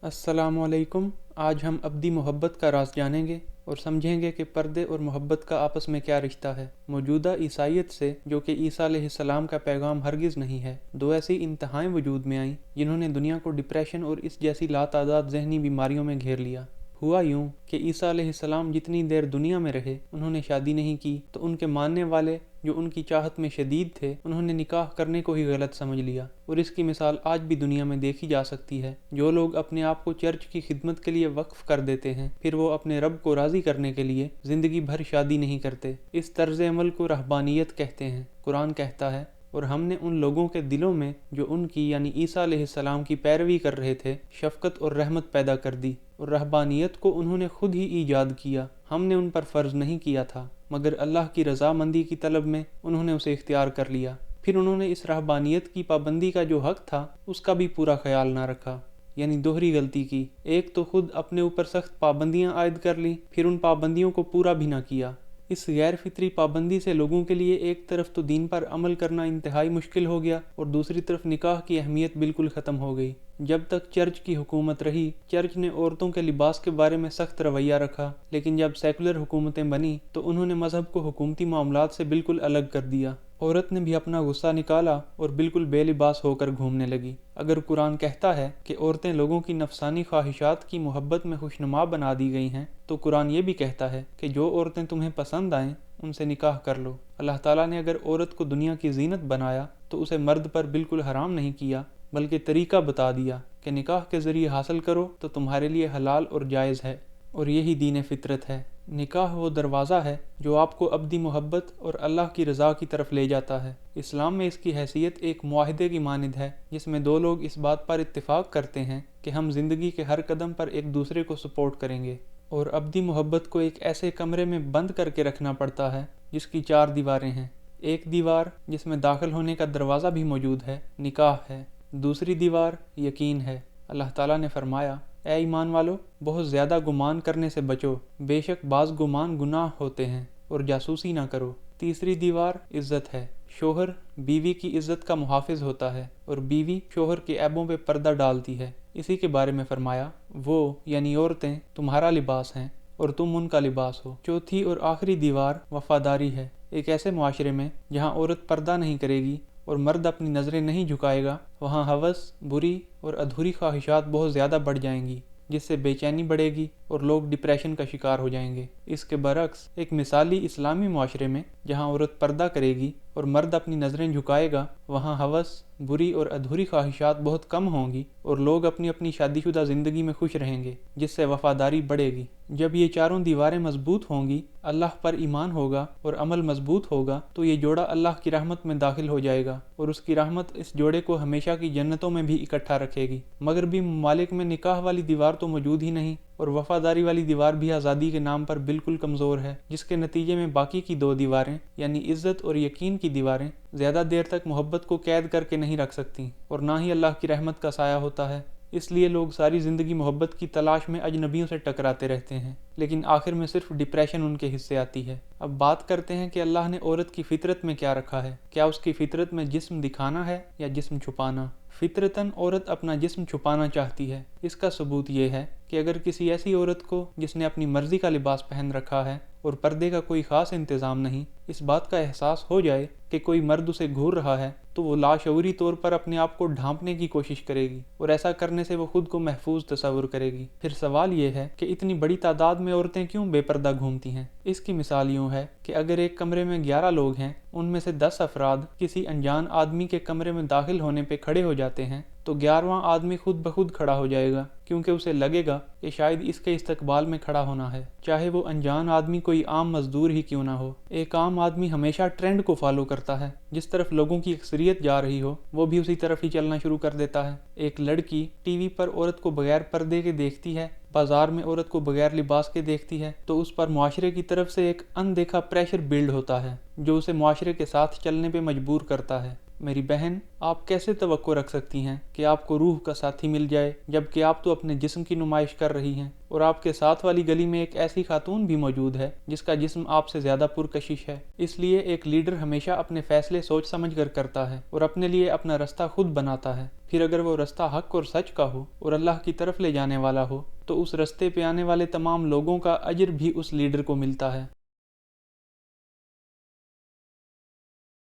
अस्सलामुअलैकुम। आज हम अब्दी मोहब्बत का राज जानेंगे और समझेंगे कि पर्दे और मोहब्बत का आपस में क्या रिश्ता है। मौजूदा ईसाइयत से, जो कि ईसा अलैहिस्सलाम का पैगाम हरगिज़ नहीं है, दो ऐसी इंतहाएं वजूद में आईं जिन्होंने दुनिया को डिप्रेशन और इस जैसी लातादाद जहनी बीमारियों में घेर लिया। हुआ यूं कि ईसा अलैहिस्सलाम जितनी देर दुनिया में रहे, उन्होंने शादी नहीं की, तो उनके मानने वाले जो उनकी चाहत में शदीद थे, उन्होंने निकाह करने को ही गलत समझ लिया। और इसकी मिसाल आज भी दुनिया में देखी जा सकती है। जो लोग अपने आप को चर्च की खिदमत के लिए वक्फ कर देते हैं, फिर वो अपने रब को राज़ी करने के लिए ज़िंदगी भर शादी नहीं करते। इस तर्ज अमल को रहबानियत कहते हैं। कुरान कहता है, और हमने उन लोगों के दिलों में जो उनकी यानी ईसा अलैहिस्सलाम की पैरवी कर रहे थे शफ़क़त और रहमत पैदा कर दी, और रहबानियत को उन्होंने खुद ही ईजाद किया। हमने उन पर फ़र्ज़ नहीं किया था, मगर अल्लाह की रज़ामंदी की तलब में उन्होंने उसे इख्तियार कर लिया। फिर उन्होंने इस रहबानियत की पाबंदी का जो हक़ था उसका भी पूरा ख्याल ना रखा, यानी दोहरी गलती की। एक तो खुद अपने ऊपर सख्त पाबंदियाँ आयद कर ली, फिर उन पाबंदियों को पूरा भी ना किया। इस गैर फितरी पाबंदी से लोगों के लिए एक तरफ तो दीन पर अमल करना इंतहाई मुश्किल हो गया, और दूसरी तरफ निकाह की अहमियत बिल्कुल ख़त्म हो गई। जब तक चर्च की हुकूमत रही, चर्च ने औरतों के लिबास के बारे में सख्त रवैया रखा, लेकिन जब सेकुलर हुकूमतें बनी तो उन्होंने मजहब को हुकूमती मामलात से बिल्कुल अलग कर दिया। औरत ने भी अपना गुस्सा निकाला और बिल्कुल बेलिबास होकर घूमने लगी। अगर कुरान कहता है कि औरतें लोगों की नफसानी ख्वाहिशात की मोहब्बत में खुशनुमा बना दी गई हैं, तो कुरान ये भी कहता है कि जो औरतें तुम्हें पसंद आएँ उनसे निकाह कर लो। अल्लाह ताला ने अगर औरत को दुनिया की जीनत बनाया तो उसे मर्द पर बिल्कुल हराम नहीं किया, बल्कि तरीका बता दिया कि निकाह के ज़रिए हासिल करो तो तुम्हारे लिए हलाल और जायज़ है, और यही दीन फितरत है। निकाह वो दरवाज़ा है जो आपको अब्दी मोहब्बत और अल्लाह की रज़ा की तरफ ले जाता है। इस्लाम में इसकी हैसियत एक मुआहदे की मानिंद है, जिसमें दो लोग इस बात पर इत्तिफ़ाक़ करते हैं कि हम ज़िंदगी के हर कदम पर एक दूसरे को सपोर्ट करेंगे। और अब्दी मोहब्बत को एक ऐसे कमरे में बंद करके रखना पड़ता है जिसकी 4 दीवारें हैं। एक दीवार जिसमें दाखिल होने का दरवाज़ा भी मौजूद है, निकाह है। दूसरी दीवार यकीन है। अल्लाह ताला ने फरमाया, ए ईमान वालो, बहुत ज़्यादा गुमान करने से बचो, बेशक बाज़ गुमान गुनाह होते हैं, और जासूसी ना करो। तीसरी दीवार इज़्ज़त है। शोहर बीवी की इज़्ज़त का मुहाफ़िज़ होता है, और बीवी शोहर के ऐबों पे पर्दा डालती है। इसी के बारे में फरमाया, वो यानी औरतें तुम्हारा लिबास हैं और तुम उनका लिबास हो। चौथी और आखिरी दीवार वफ़ादारी है। एक ऐसे मुआशरे में जहाँ औरत पर्दा नहीं करेगी और मर्द अपनी नज़रें नहीं झुकाएगा, वहाँ हवस, बुरी और अधूरी ख्वाहिशात बहुत ज़्यादा बढ़ जाएंगी, जिससे बेचैनी बढ़ेगी और लोग डिप्रेशन का शिकार हो जाएंगे। इसके बरक्स एक मिसाली इस्लामी मुआशरे में जहाँ औरत पर्दा करेगी और मर्द अपनी नज़रें झुकाएगा, वहाँ हवस, बुरी और अधूरी ख्वाहिशात बहुत कम होंगी और लोग अपनी अपनी शादीशुदा ज़िंदगी में खुश रहेंगे, जिससे वफ़ादारी बढ़ेगी। जब ये चारों दीवारें मजबूत होंगी, अल्लाह पर ईमान होगा और अमल मजबूत होगा, तो ये जोड़ा अल्लाह की रहमत में दाखिल हो जाएगा, और उसकी रहमत इस जोड़े को हमेशा की जन्नतों में भी इकट्ठा रखेगी। मगरबी ममालिक में निकाह वाली दीवार तो मौजूद ही नहीं, और वफ़ादारी वाली दीवार भी आज़ादी के नाम पर बिल्कुल कमज़ोर है, जिसके नतीजे में बाकी की 2 दीवारें यानी इज़्ज़त और यकीन की दीवारें ज़्यादा देर तक मोहब्बत को कैद करके नहीं रख सकती, और ना ही अल्लाह की रहमत का साया होता है। इसलिए लोग सारी ज़िंदगी मोहब्बत की तलाश में अजनबियों से टकराते रहते हैं, लेकिन आखिर में सिर्फ डिप्रेशन उनके हिस्से आती है। अब बात करते हैं कि अल्लाह ने औरत की फ़ितरत में क्या रखा है। क्या उसकी फ़ितरत में जिस्म दिखाना है या जिस्म छुपाना? फितरतन औरत अपना जिस्म छुपाना चाहती है। इसका सबूत ये है कि अगर किसी ऐसी औरत को जिसने अपनी मर्ज़ी का लिबास पहन रखा है और पर्दे का कोई ख़ास इंतज़ाम नहीं, इस बात का एहसास हो जाए कि कोई मर्द उसे घूर रहा है, तो वो लाशऊरी तौर पर अपने आप को ढांपने की कोशिश करेगी, और ऐसा करने से वो खुद को महफूज तस्वुर करेगी। फिर सवाल ये है कि इतनी बड़ी तादाद में औरतें क्यों बेपर्दा घूमती हैं? इसकी मिसाल यूँ है कि अगर एक कमरे में 11 लोग हैं, उनमें से 10 अफराद किसी अनजान आदमी के कमरे में दाखिल होने पे खड़े हो जाते हैं, तो 11वां आदमी खुद ब खुद खड़ा हो जाएगा, क्योंकि उसे लगेगा कि शायद इसके इस्तकबाल में खड़ा होना है, चाहे वो अनजान आदमी कोई आम मजदूर ही क्यों ना हो। एक आम आदमी हमेशा ट्रेंड को फॉलो करता है, जिस तरफ लोगों की अक्सरियत जा रही हो वो भी उसी तरफ ही चलना शुरू कर देता है। एक लड़की टीवी पर औरत को बगैर पर्दे के देखती है, बाजार में औरत को बगैर लिबास के देखती है, तो उस पर मुआशरे की तरफ से एक अनदेखा प्रेशर बिल्ड होता है, जो उसे मुआशरे के साथ चलने पे मजबूर करता है। मेरी बहन, आप कैसे तवक्को रख सकती हैं कि आपको रूह का साथी मिल जाए, जबकि आप तो अपने जिस्म की नुमाइश कर रही हैं और आपके साथ वाली गली में एक ऐसी खातून भी मौजूद है जिसका जिस्म आपसे ज़्यादा पुरकशिश है। इसलिए एक लीडर हमेशा अपने फैसले सोच समझ कर करता है और अपने लिए अपना रास्ता खुद बनाता है। फिर अगर वो रास्ता हक और सच का हो और अल्लाह की तरफ ले जाने वाला हो, तो उस रास्ते पे आने वाले तमाम लोगों का अजर भी उस लीडर को मिलता है।